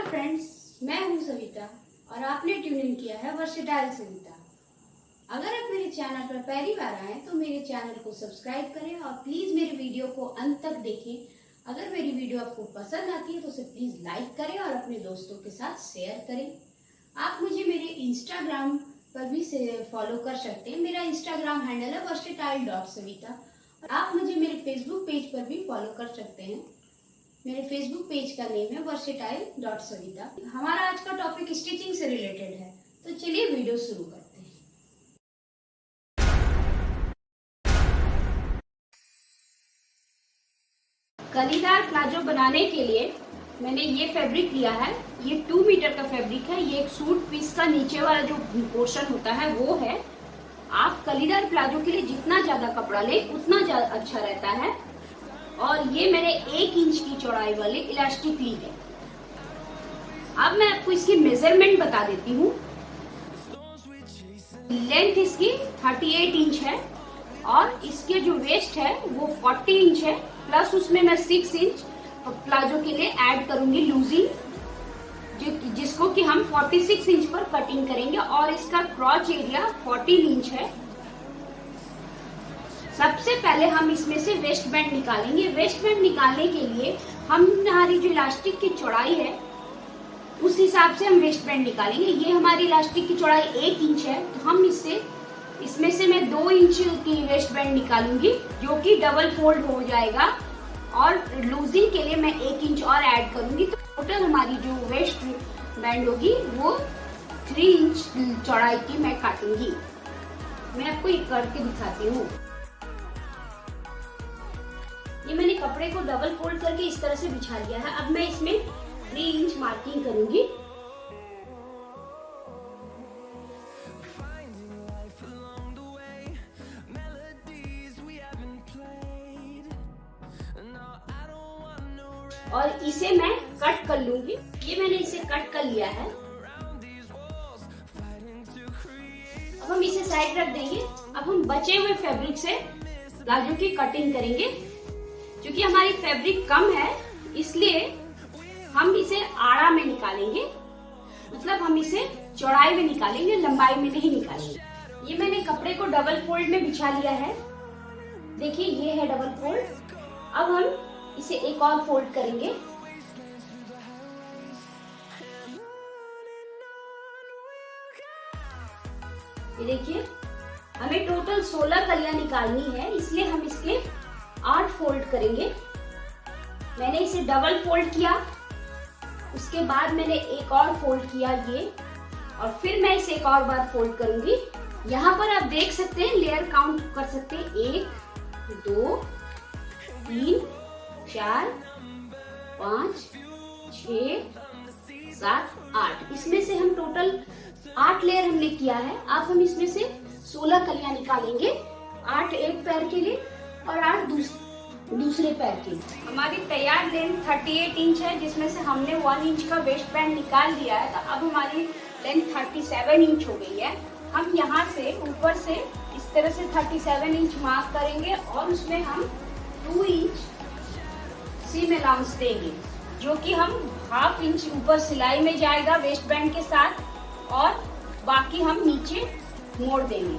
Friends, मैं हूं सविता और आपने ट्यून इन किया है वर्सेटाइल सविता। अगर आप मेरे चैनल पर पहली बार आए तो मेरे चैनल को सब्सक्राइब करें और प्लीज मेरे वीडियो को अंत तक देखें। अगर मेरी वीडियो आपको पसंद आती है तो उसे प्लीज लाइक करें और अपने दोस्तों के साथ शेयर करें। आप मुझे मेरे इंस्टाग्राम पर भी फॉलो कर सकते हैं। मेरा इंस्टाग्राम हैंडल है versatile.savita। आप मुझे मेरे फेसबुक पेज पर भी फॉलो कर सकते हैं। मेरे फेसबुक पेज का नेम है versatile.savita। हमारा आज का टॉपिक स्टिचिंग से रिलेटेड है, तो चलिए वीडियो शुरू करते हैं। कलीदार प्लाजो बनाने के लिए मैंने ये फैब्रिक लिया है। ये 2 मीटर का फैब्रिक है। ये एक सूट पीस का नीचे वाला जो पोर्शन होता है वो है। आप कलीदार प्लाजो के लिए जितना ज्यादा कपड़ा ले उतना ज्यादा अच्छा रहता है। और ये मैंने 1 इंच की चौड़ाई वाली इलास्टिक ली है। अब मैं आपको इसकी मेजरमेंट बता देती हूँ। लेंथ इसकी 38 इंच है और इसके जो वेस्ट है वो 40 इंच है। प्लस उसमें मैं 6 इंच प्लाजो के लिए ऐड करूंगी लूजिंग, जिसको कि हम 46 इंच पर कटिंग करेंगे। और इसका क्रॉच एरिया 14 इंच है। सबसे पहले हम इसमें से वेस्ट बैंड निकालेंगे। वेस्ट बैंड निकालने के लिए हमारी जो इलास्टिक की चौड़ाई है उस हिसाब से हम वेस्ट बैंड निकालेंगे। ये हमारी इलास्टिक की चौड़ाई 1 इंच है, तो हम इसमें से मैं 2 इंच की वेस्ट बैंड निकालूंगी, जो कि डबल फोल्ड हो जाएगा। और लूजिंग के लिए मैं 1 इंच और ऐड करूंगी, तो टोटल हमारी जो वेस्ट बैंड होगी वो 3 इंच चौड़ाई की मैं काटूंगी। मैं आपको ये करके दिखाती हूँ। ये मैंने कपड़े को डबल फोल्ड करके इस तरह से बिछा लिया है। अब मैं इसमें 3 इंच मार्किंग करूंगी। और इसे मैं कट कर लूंगी। ये मैंने इसे कट कर लिया है। अब हम इसे साइड रख देंगे। अब हम बचे हुए फैब्रिक से प्लाजो की कटिंग करेंगे। क्योंकि हमारी फैब्रिक कम है इसलिए हम इसे आड़ा में निकालेंगे, मतलब हम इसे चौड़ाई में निकालेंगे, लंबाई में नहीं निकालेंगे। ये मैंने कपड़े को डबल फोल्ड में बिछा लिया है। देखिए ये है डबल फोल्ड। अब हम इसे एक और फोल्ड करेंगे। ये देखिए हमें टोटल 16 कलियां निकालनी है, इसलिए हम इसके 8 फोल्ड करेंगे। मैंने इसे डबल फोल्ड किया, उसके बाद मैंने एक और फोल्ड किया ये, और फिर मैं इसे एक और बार फोल्ड करूंगी। यहाँ पर आप देख सकते हैं, लेयर काउंट कर सकते हैं। 1 2 3 4 5 6 7 8। इसमें से हम टोटल 8 लेयर हमने किया है। अब हम इसमें से 16 कलियां निकालेंगे। 8 एक पैर के लिए और 8 दूसरे पैर की। हमारी तैयार लेंथ 38 इंच है, जिसमें से हमने 1 इंच का वेस्ट बैंड निकाल दिया है। तो अब हमारी लेंथ 37 इंच हो गई है। हम यहाँ से ऊपर से इस तरह से 37 इंच मार्क करेंगे और उसमें हम 2 इंच सीम अलाउंस देंगे, जो कि हम 1/2 इंच ऊपर सिलाई में जाएगा वेस्ट बैंड के साथ, और बाकी हम नीचे मोड़ देंगे।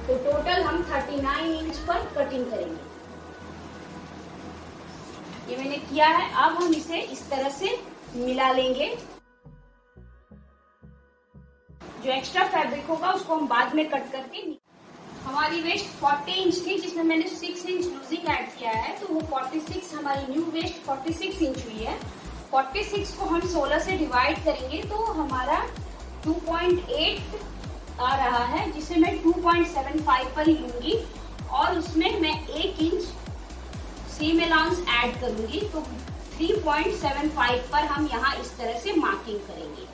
तो टोटल हम 39 इंच पर कटिंग करेंगे। ये मैंने किया है। अब हम इसे इस तरह से मिला लेंगे। जो एक्स्ट्रा फैब्रिक होगा उसको हम बाद में कट करके। हमारी वेस्ट 40 इंच थी, जिसमें मैंने 6 इंच लूजिंग ऐड किया है, तो वो 46 हमारी न्यू वेस्ट 46 इंच हुई है। 46 को हम 16 से डिवाइड करेंगे तो हमारा 2.8 आ रहा है, जिसे मैं 2.75 पर ही लूंगी। और उसमें मैं 1 इंच सीम अलाउंस ऐड करूंगी, तो 3.75 पर हम यहाँ इस तरह से मार्किंग करेंगे।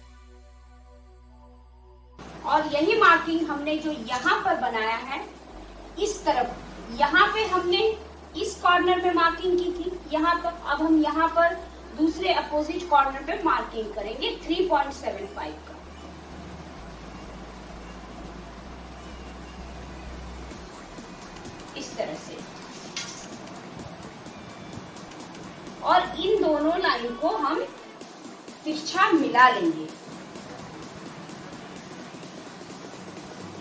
और यही मार्किंग हमने जो यहाँ पर बनाया है, इस तरफ, यहाँ पे हमने इस कॉर्नर पे मार्किंग की थी यहाँ तक। अब हम यहाँ पर दूसरे अपोजिट कॉर्नर पे मार्किंग करेंगे 3.75 का। इस तरह से। और इन दोनों लाइन को हम तिरछा मिला लेंगे।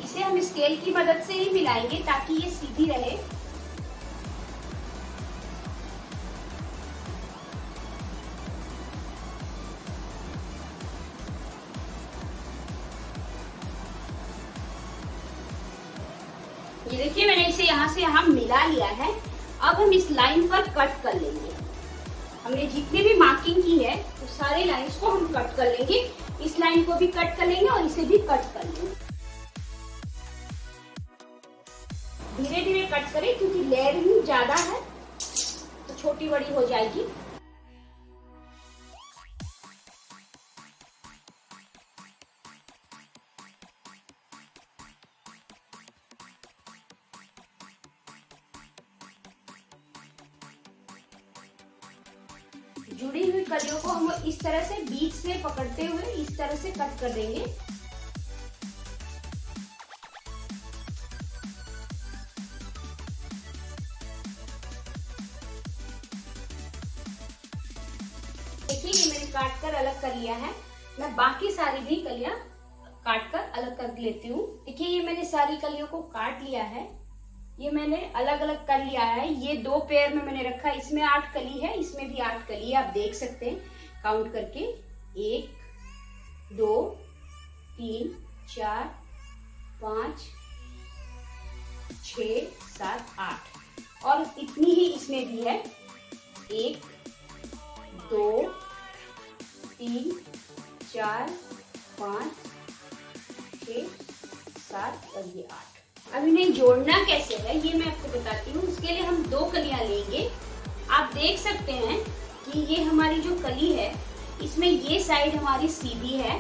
इसे हम स्केल की मदद से ही मिलाएंगे ताकि ये सीधी रहे। ये देखिए मैंने इसे यहाँ से यहाँ मिला लिया है। अब हम इस लाइन पर कट कर लेंगे। हमने जितने भी मार्किंग की है तो सारे लाइंस को हम कट कर लेंगे। इस लाइन को भी कट कर लेंगे और इसे भी कट कर लेंगे। धीरे धीरे कट करें क्योंकि लेयरिंग ज्यादा है तो छोटी बड़ी हो जाएगी। जुड़ी हुई कलियों को हम इस तरह से बीच से पकड़ते हुए इस तरह से कट कर देंगे। देखिए ये मैंने काट कर अलग कर लिया है। मैं बाकी सारी भी कलियां काट कर अलग कर लेती हूँ। देखिए ये मैंने सारी कलियों को काट लिया है। ये मैंने अलग अलग कर लिया है। ये 2 पेयर में मैंने रखा है। इसमें 8 कली है, इसमें भी 8 कली है। आप देख सकते हैं काउंट करके 1 2 3 4 5 6 7 8 और इतनी ही इसमें भी है। 1 2 3 4 5 6 7 और ये 8। अब इन्हें जोड़ना कैसे है ये मैं आपको बताती हूँ। उसके लिए हम 2 कलियां लेंगे। आप देख सकते हैं कि ये हमारी जो कली है इसमें ये साइड हमारी सीधी है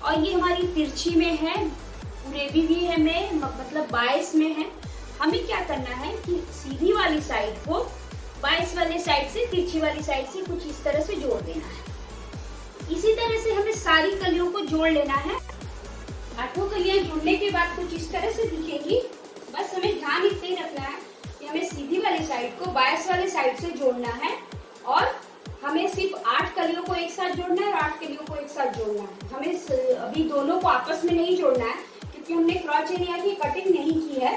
और ये हमारी तिरछी में है, पूरेबी भी है में मतलब 22 में है। हमें क्या करना है कि सीधी वाली साइड को 22 वाले साइड से तिरछी वाली साइड से कुछ इस तरह से जोड़ देना है। इसी तरह से हमें सारी कलियों को जोड़ लेना है। 8 कलियां जुड़ने के बाद कुछ इस तरह से दिखेंगी। बस हमें ध्यान इतना ही रखना है कि हमें सीधी वाली साइड को 22 वाले साइड से जोड़ना है और हमें सिर्फ 8 कलियों को एक साथ जोड़ना है और 8 कलियों को एक साथ जोड़ना है। हमें अभी दोनों को आपस में नहीं जोड़ना है क्योंकि हमने क्रॉच एरिया की कटिंग नहीं की है।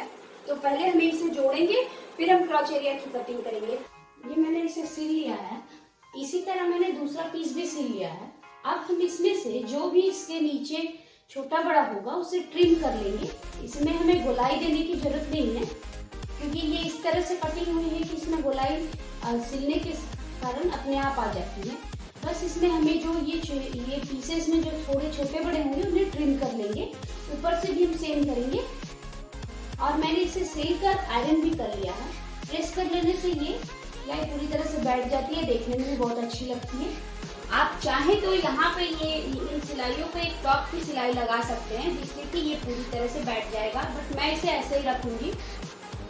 तो पहले हमें इसे जोड़ेंगे फिर हम क्रॉच एरिया की कटिंग करेंगे। ये मैंने इसे सिल लिया है। इसी तरह मैंने दूसरा पीस भी सिल लिया है। अब हम इसमें से जो भी इसके नीचे छोटा बड़ा होगा उसे ट्रिम कर लेंगे। इसमें हमें गोलाई देने की जरूरत नहीं है क्योंकि ये इस तरह से कटिंग हुई है कि इसमें गोलाई सिलने के कारण अपने आप आ जाती है। बस इसमें हमें जो ये पीसेस में जो थोड़े छोटे बड़े होंगे उन्हें ट्रिम कर लेंगे। ऊपर से भी हम सेम करेंगे और मैंने इसे सेल कर आयरन भी कर लिया है। प्रेस कर लेने से ये सिलाई पूरी तरह से बैठ जाती है, देखने में भी बहुत अच्छी लगती है। आप चाहें तो यहाँ पे ये इन सिलाइयों पे एक टॉप की सिलाई लगा सकते हैं जिससे कि ये पूरी तरह से बैठ जाएगा, बट मैं इसे ऐसे ही रखूंगी।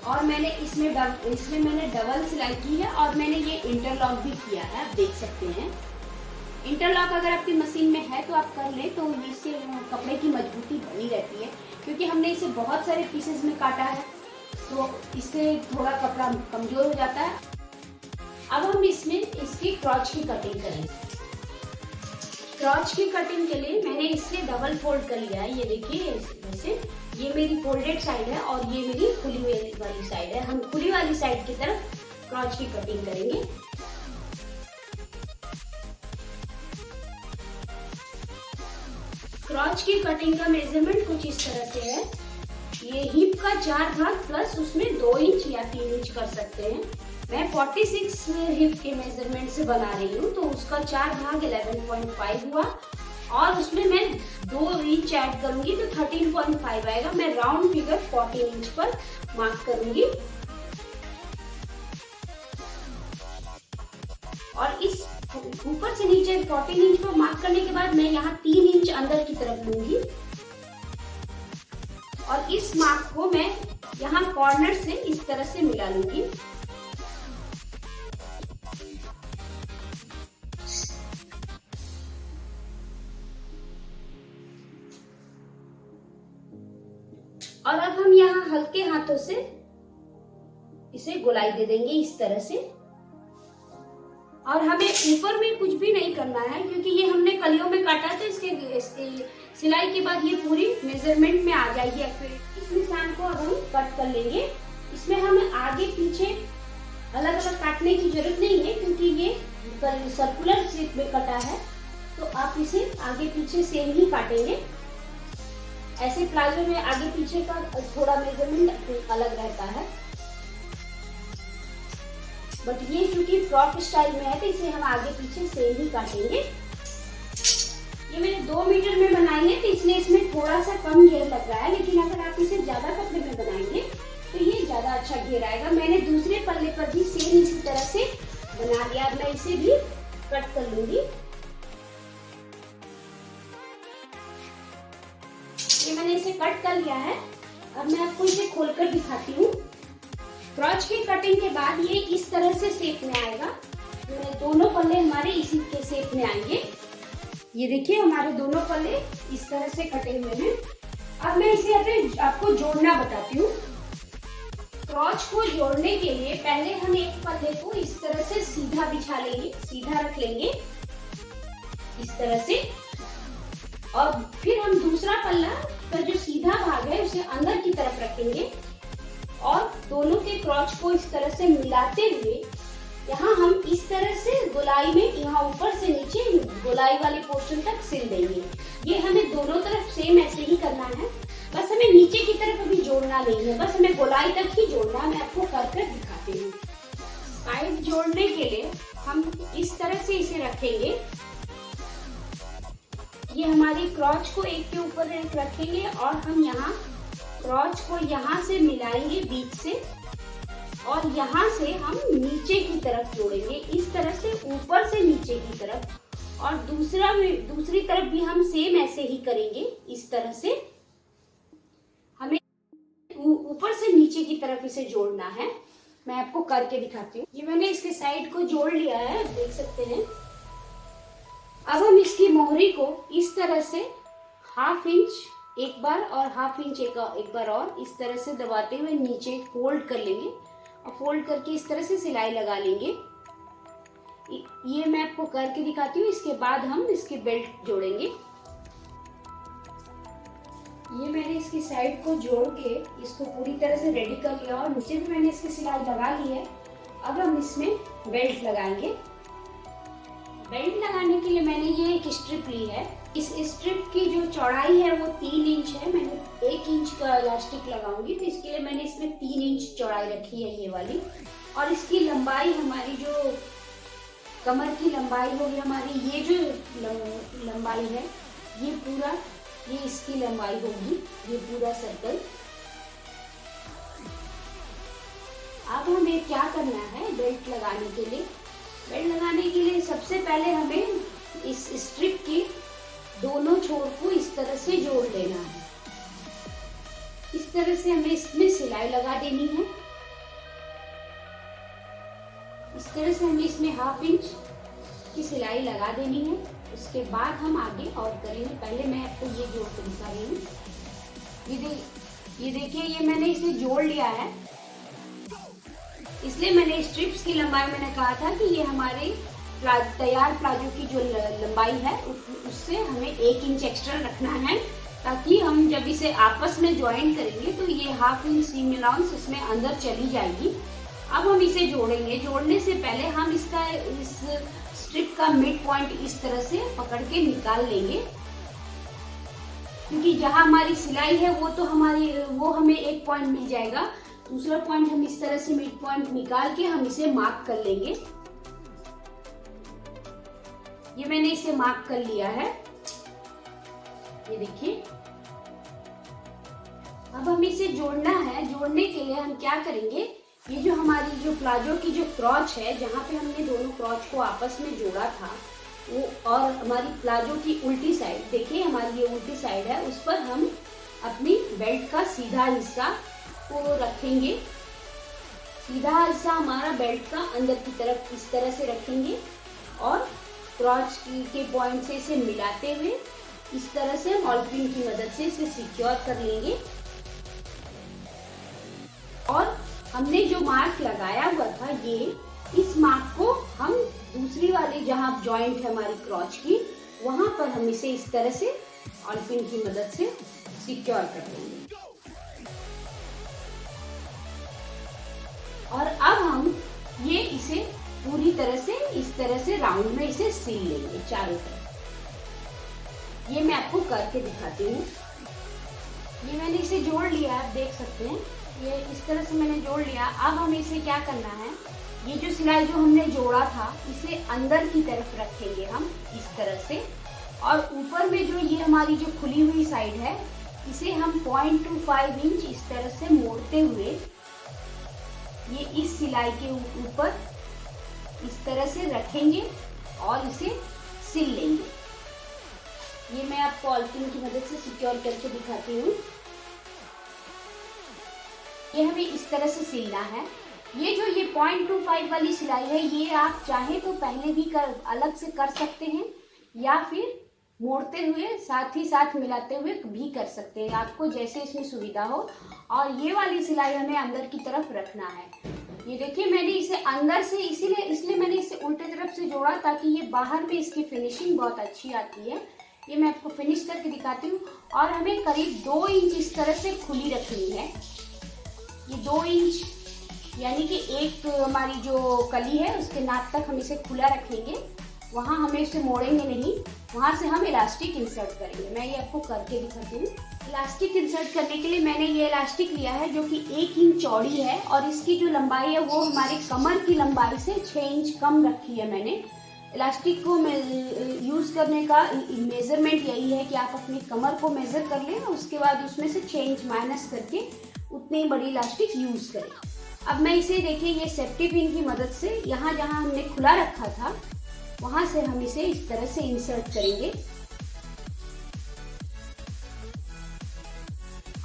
और मैंने इसमें मैंने डबल सिलाई की है और मैंने ये इंटरलॉक भी किया है। आप देख सकते हैं इंटरलॉक अगर आपकी मशीन में है तो आप कर लें तो इससे कपड़े की मजबूती बनी रहती है क्योंकि हमने इसे बहुत सारे पीसेस में काटा है तो इससे थोड़ा कपड़ा कमजोर हो जाता है। अब हम इसमें इसकी क्रॉच की कटिंग करेंगे। क्रॉच की कटिंग के लिए मैंने इसे डबल फोल्ड कर लिया है। ये देखिए वैसे ये मेरी फोल्डेड साइड है और ये मेरी खुली वाली साइड है। हम खुली वाली साइड की तरफ क्रॉच की कटिंग करेंगे। क्रॉच की कटिंग का मेजरमेंट कुछ इस तरह से है। ये हिप का 4 भाग प्लस उसमें 2 इंच या 3 इंच कर सकते हैं। मैं 46 हिप के मेजरमेंट से बना रही हूँ तो उसका 4 भाग 11.5 हुआ और उसमें मैं 2 इंच ऐड करूंगी तो 13.5 आएगा। मैं राउंड फिगर 14 इंच पर मार्क करूंगी और इस ऊपर से नीचे 14 इंच पर मार्क करने के बाद मैं यहाँ 3 इंच अंदर की तरफ लूंगी और इस मार्क को मैं यहाँ कॉर्नर से इस तरह से मिला लूंगी। और अब हम यहाँ हल्के हाथों से इसे गोलाई दे देंगे इस तरह से और हमें ऊपर में कुछ भी नहीं करना है, क्योंकि ये हमने कलियों में काटा तो इसके सिलाई के बाद ये पूरी मेजरमेंट में आ जाएगी एक्यूरेट। इस निशान को अब हम कट कर लेंगे। इसमें हमें आगे पीछे अलग अलग काटने की जरूरत नहीं है, क्योंकि ये सर्कुलर शेप में कटा है, तो आप इसे आगे पीछे सेम ही काटेंगे। ऐसे प्लाजो में आगे पीछे का थोड़ा मेजरमेंट अलग रहता है, बट ये क्योंकि फ्रॉक स्टाइल में है तो इसे हम आगे पीछे सेम ही काटेंगे। ये मैंने 2 मीटर में बनाई है, तो इसलिए इसमें थोड़ा सा कम घेर लग रहा है, लेकिन अगर आप इसे ज्यादा पतले में बनाएंगे तो ये ज्यादा अच्छा घेर आएगा। मैंने दूसरे पल्ले पर भी सेम इसी तरह से बना लिया। अब मैं इसे भी कट कर लूंगी। ये मैंने इसे कट कर लिया है। अब मैं आपको इसे खोलकर दिखाती हूँ। क्रॉच की कटिंग के बाद ये इस तरह से शेप में आएगा। दोनों पल्ले हमारे इसी के शेप में आएंगे। ये देखिए हमारे दोनों पल्ले इस तरह से कटे हुए हैं। अब मैं इसे आपको जोड़ना बताती हूँ। क्रॉच को जोड़ने के लिए पहले हम एक पल्ले को इस तरह से सीधा बिछा लेंगे, सीधा रख लेंगे इस तरह से, और फिर हम दूसरा पल्ला का जो सीधा भाग है उसे अंदर की तरफ रखेंगे और दोनों के क्रॉच को इस तरह से मिलाते हुए यहाँ हम इस तरह से गोलाई में, यहाँ ऊपर से नीचे गोलाई वाले पोर्शन तक सिल देंगे। ये हमें दोनों तरफ सेम ऐसे ही करना है, बस हमें नीचे की तरफ अभी जोड़ना नहीं है, बस हमें गोलाई तक ही जोड़ना है। मैं आपको कर दिखाती हूँ। साइड जोड़ने के लिए हम इस तरह से इसे रखेंगे। ये हमारी क्रॉच को एक के ऊपर एक रखेंगे और हम यहाँ क्रॉच को यहाँ से मिलाएंगे बीच से, और यहाँ से हम नीचे की तरफ जोड़ेंगे इस तरह से, ऊपर से नीचे की तरफ। और दूसरी तरफ भी हम सेम ऐसे ही करेंगे। इस तरह से हमें ऊपर से नीचे की तरफ इसे जोड़ना है। मैं आपको करके दिखाती हूँ। ये मैंने इसके साइड को जोड़ लिया है, देख सकते हैं। अब हम इसकी मोहरी को इस तरह से 1/2 इंच एक बार और 1/2 इंच एक बार और इस तरह से दबाते हुए नीचे फोल्ड कर लेंगे, और फोल्ड करके इस तरह से सिलाई लगा लेंगे। ये मैं आपको करके दिखाती हूँ। इसके बाद हम इसके बेल्ट जोड़ेंगे। ये मैंने इसकी साइड को जोड़ के इसको पूरी तरह से रेडी कर लिया और नीचे भी मैंने इसकी सिलाई लगा ली है। अब हम इसमें बेल्ट लगाएंगे। बेल्ट लगाने के लिए मैंने ये एक स्ट्रिप ली है। इस स्ट्रिप की जो चौड़ाई है वो 3 इंच है। मैंने 1 इंच का इलास्टिक लगाऊंगी, तो इसके लिए मैंने इसमें 3 इंच चौड़ाई रखी है ये वाली। और इसकी लंबाई, हमारी जो कमर की लंबाई होगी हमारी, ये जो लंबाई है ये पूरा, ये इसकी लंबाई होगी, ये पूरा सर्कल। अब हमें क्या करना है बेल्ट लगाने के लिए? बेल्ट लगाने के लिए सबसे पहले हमें इस स्ट्रिप की दोनों छोर को इस तरह से जोड़ देना है। इस तरह से हमें इसमें सिलाई लगा देनी है। इस तरह से हमें इसमें 1/2 इंच की सिलाई लगा देनी है। उसके बाद हम आगे और करेंगे। पहले मैं आपको ये जोड़ कर दिखा रही हूँ। ये देखिए, ये मैंने इसे जोड़ लिया है। इसलिए मैंने स्ट्रिप्स की लंबाई, मैंने कहा था कि ये हमारे तैयार प्लाजो की जो लंबाई है उससे हमें 1 इंच एक्स्ट्रा रखना है, ताकि हम जब इसे आपस में ज्वाइन करेंगे तो ये 1/2 इंच सीम अलाउंस इसमें अंदर चली जाएगी। अब हम इसे जोड़ेंगे। जोड़ने से पहले हम इस स्ट्रिप का मिड पॉइंट इस तरह से पकड़ के निकाल लेंगे, क्योंकि जहां हमारी सिलाई है वो हमें एक पॉइंट मिल जाएगा। दूसरा पॉइंट हम इस तरह से मिड पॉइंट निकाल के हम इसे मार्क कर लेंगे। ये मैंने इसे मार्क कर लिया है, ये देखिए। अब हमें इसे जोड़ना है। जोड़ने के लिए हम क्या करेंगे, ये जो हमारी जो प्लाजो की जो क्रॉच है, जहाँ पे हमने दोनों क्रॉच को आपस में जोड़ा था, वो और हमारी प्लाजो की उल्टी साइड, देखिए हमारी ये उल्टी साइड है, उस पर हम अपनी बेल्ट का सीधा हिस्सा को रखेंगे। सीधा हिस्सा हमारा बेल्ट का अंदर की तरफ इस तरह से रखेंगे और क्रॉच के पॉइंट से इसे मिलाते हुए इस तरह से हम ऑल पिन की मदद से इसे सिक्योर कर लेंगे। और हमने जो मार्क लगाया हुआ था, ये इस मार्क को हम दूसरी वाली जहाँ जॉइंट है हमारी क्रॉच की, वहां पर हम इसे इस तरह से ऑल पिन की मदद से सिक्योर कर देंगे। और अब हम ये इसे पूरी तरह से इस तरह से राउंड में इसे सील लेंगे चारों तरफ। ये मैं आपको करके दिखाती हूँ। ये मैंने इसे जोड़ लिया, आप देख सकते हैं, ये इस तरह से मैंने जोड़ लिया। अब हमें इसे क्या करना है, ये जो सिलाई जो हमने जोड़ा था इसे अंदर की तरफ रखेंगे हम इस तरह से, और ऊपर में जो ये हमारी जो खुली हुई साइड है इसे हम 0.25 इंच इस तरह से मोड़ते हुए ये इस सिलाई के ऊपर इस तरह से रखेंगे और इसे सिल लेंगे। ये मैं आपको ऑल पिन की मदद से सिक्योर करके दिखाती हूँ। ये हमें इस तरह से सिलना है। ये जो ये 0.25 वाली सिलाई है ये आप चाहे तो पहले भी अलग से कर सकते हैं, या फिर मोड़ते हुए साथ ही साथ मिलाते हुए भी कर सकते हैं, आपको जैसे इसमें सुविधा हो। और ये वाली सिलाई हमें अंदर की तरफ रखना है। ये देखिए मैंने इसे अंदर से इसलिए मैंने इसे उल्टे तरफ से जोड़ा ताकि ये बाहर में इसकी फिनिशिंग बहुत अच्छी आती है। ये मैं आपको फिनिश करके दिखाती हूँ। और हमें करीब 2 इंच इस तरह से खुली रखनी है। ये 2 इंच यानी कि एक हमारी जो कली है उसके नाप तक हम इसे खुला रखेंगे, वहाँ हमें इसे मोड़ेंगे नहीं, वहाँ से हम इलास्टिक इंसर्ट करेंगे। मैं ये आपको करके दिखाती हूँ। इलास्टिक इंसर्ट करने के लिए मैंने ये इलास्टिक लिया है जो कि 1 इंच चौड़ी है, और इसकी जो लंबाई है वो हमारी कमर की लंबाई से 6 इंच कम रखी है मैंने। इलास्टिक को यूज़ करने का मेजरमेंट यही है कि आप अपनी कमर को मेजर कर लें, उसके बाद उसमें से 6 इंच माइनस करके उतनी बड़ी इलास्टिक यूज़ करें। अब मैं इसे देखिए ये सेफ्टी पिन की मदद से यहाँ जहाँ हमने खुला रखा था वहाँ से हम इसे इस तरह से इंसर्ट करेंगे।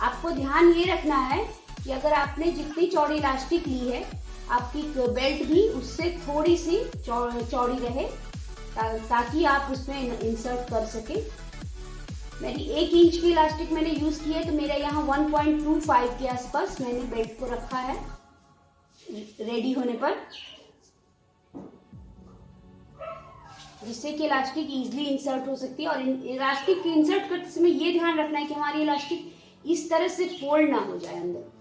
आपको ध्यान ये रखना है कि अगर आपने जितनी चौड़ी इलास्टिक ली है आपकी बेल्ट भी उससे थोड़ी सी चौड़ी रहे ताकि आप उसमें इंसर्ट कर सके। मेरी 1 इंच की इलास्टिक मैंने यूज़ की है, तो मेरा यहाँ 1.25 के आसपास मैंने बेल्ट को रखा है रेडी होने पर, जिससे कि इलास्टिक इजीली इंसर्ट हो सकती है। और इलास्टिक इंसर्ट करते समय ये ध्यान रखना है कि हमारी इलास्टिक इस तरह से फोल्ड ना हो जाए अंदर।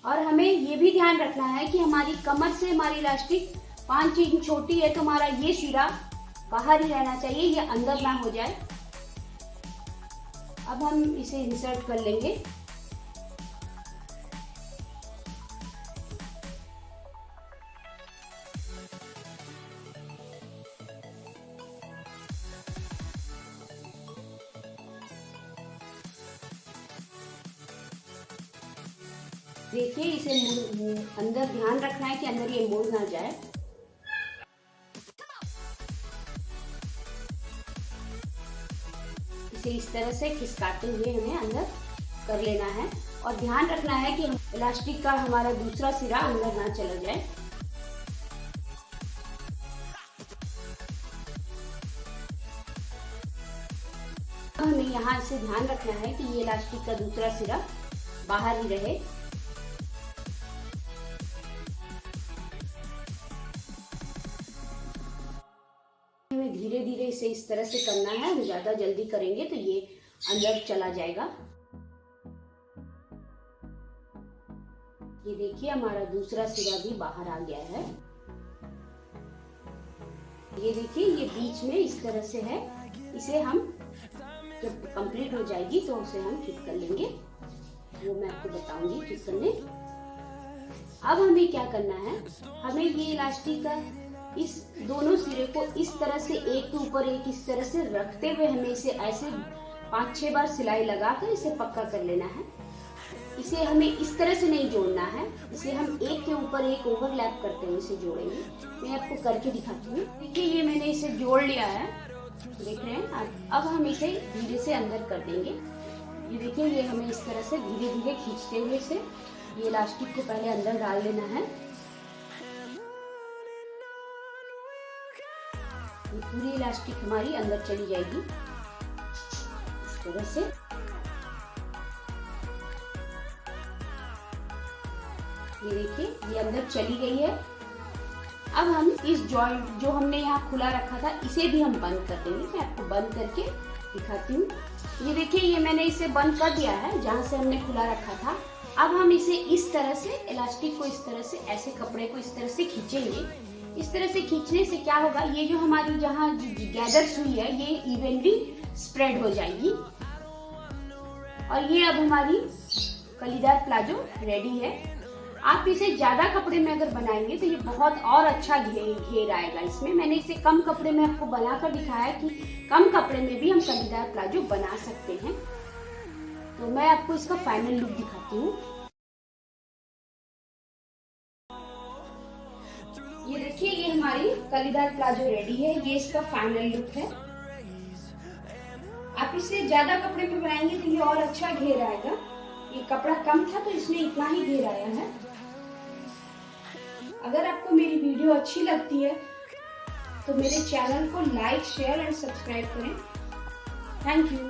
और हमें ये भी ध्यान रखना है कि हमारी कमर से हमारी इलास्टिक 5 इंच छोटी है, तो हमारा ये सिरा बाहर ही रहना चाहिए, ये अंदर ना हो जाए। अब हम इसे इंसर्ट कर लेंगे। देखिए इसे अंदर ध्यान रखना है कि अंदर ये मुड़ ना जाए। इसे इस तरह से खिसकाते हुए हमें अंदर कर लेना है, और ध्यान रखना है कि इलास्टिक का हमारा दूसरा सिरा अंदर ना चला जाए। हमें यहाँ से ध्यान रखना है कि ये इलास्टिक का दूसरा सिरा बाहर ही रहे। हमें धीरे धीरे इसे इस तरह से करना है, हम ज्यादा जल्दी करेंगे तो ये अंदर चला जाएगा। ये देखिए हमारा दूसरा सिरा भी बाहर आ गया है। ये देखिए ये बीच में इस तरह से है। इसे हम जब कंप्लीट हो जाएगी तो उसे हम फिट कर लेंगे, वो मैं आपको बताऊंगी फिट करने। अब हमें क्या करना है, हमें ये इलास्टिक का इस दोनों सिरे को इस तरह से एक के ऊपर एक इस तरह से रखते हुए हमें इसे ऐसे 5-6 बार सिलाई लगाकर इसे पक्का कर लेना है। इसे हमें इस तरह से नहीं जोड़ना है, इसे हम एक के ऊपर एक ओवरलैप करते हुए इसे जोड़ेंगे। मैं आपको करके दिखाती हूँ। देखिए ये मैंने इसे जोड़ लिया है, देख रहे हैं। अब हम इसे धीरे से अंदर कर देंगे। ये देखिए ये हमें इस तरह से धीरे धीरे खींचते हुए से ये इलास्टिक को पहले अंदर डाल देना है। ये पूरी इलास्टिक हमारी अंदर चली जाएगी इस तरह से। ये देखिए ये अंदर चली गई है। अब हम इस जॉइंट जो हमने यहाँ खुला रखा था इसे भी हम बंद कर देंगे। मैं आपको बंद करके दिखाती हूँ। ये देखिए ये मैंने इसे बंद कर दिया है जहाँ से हमने खुला रखा था। अब हम इसे इस तरह से इलास्टिक को इस तरह से ऐसे कपड़े को इस तरह से खींचेंगे। इस तरह से खींचने से क्या होगा, ये जो हमारी जहाँ गैदर्स हुई है ये इवनली स्प्रेड हो जाएगी। और ये अब हमारी कलीदार प्लाजो रेडी है। आप इसे ज्यादा कपड़े में अगर बनाएंगे तो ये बहुत और अच्छा घेर आएगा इसमें। मैंने इसे कम कपड़े में आपको बनाकर दिखाया कि कम कपड़े में भी हम कलीदार प्लाजो बना सकते हैं। तो मैं आपको इसका फाइनल लुक दिखाती हूँ। ये देखिए ये हमारी कलीदार प्लाजो रेडी है। ये इसका फाइनल लुक है। आप इसे ज्यादा कपड़े में बनाएंगे तो ये और अच्छा घेर आएगा। ये कपड़ा कम था तो इसमें इतना ही घेर आया है। अगर आपको मेरी वीडियो अच्छी लगती है तो मेरे चैनल को लाइक, शेयर एंड सब्सक्राइब करें। Thank you.